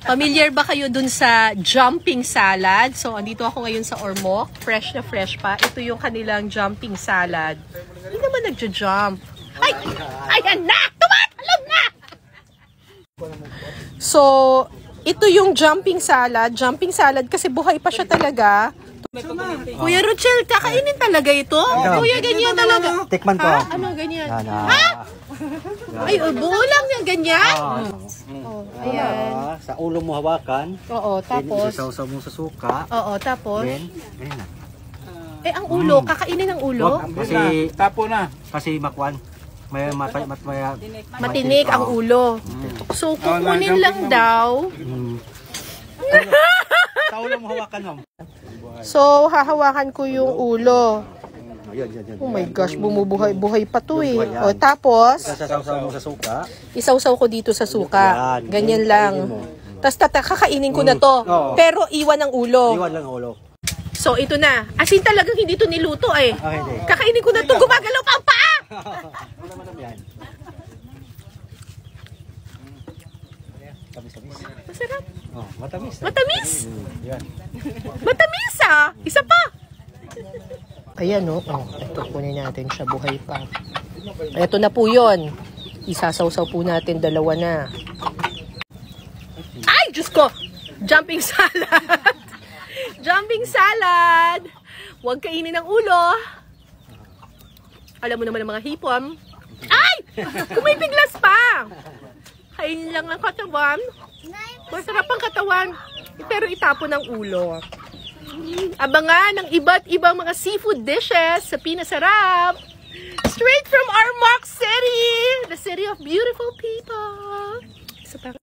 Familiar ba kayo dun sa jumping salad? So, andito ako ngayon sa Ormoc. Fresh na fresh pa. Ito yung kanilang jumping salad. Hindi naman nagja-jump. Ay! Ayan na! Tumatalon na! So, ito yung jumping salad. Jumping salad kasi buhay pa siya talaga. Kuya Rochelle, kakainin talaga ito? Kuya, ganyan talaga. Tikman ko. Ano, ganyan? Ha? Ay, buo lang yan, ganyan? Ayan. Sa ulo mo hawakan. Oo, tapos? Isasaw mo sa suka. Oo, tapos? Then, ganyan na. Eh, ang ulo, kakainin ang ulo? Kasi, tapo na. kasi makwan. Matinik ang ulo. So, kukunin lang daw. Sa ulo mo hawakan, ma'am. So, hahawakan ko yung ulo. Yan. Oh my gosh, bumubuhay-buhay pa to eh. O, tapos, Isasaw mo sa suka. isawsaw ko dito sa suka. Ganyan lang. Tapos kakainin ko na to. Pero iwan ang ulo. Iwan lang ang ulo. So, ito na. Asin talagang hindi to niluto eh. Okay. Kakainin ko na to. Gumagalaw pa ang paa! Madam yan. Tamis. Masarap. Oh, matamis. Matamis! Yan. Matamis ah! Isa pa! Ayan oh. Ito kunin natin siya. Buhay pa. Ito na po yun. Isasawsaw po natin. Dalawa na. Ay! Diyos ko! Jumping salad! Jumping salad! Huwag kainin ang ulo. Alam mo naman ang mga hipon. Ay! Kumipiglas pa! Kainin lang ang katawan. Masarap ang katawan. Pero itapon ang ulo. Abangan ang iba't ibang mga seafood dishes sa Pinasarap. Straight from Ormoc City! The city of beautiful people.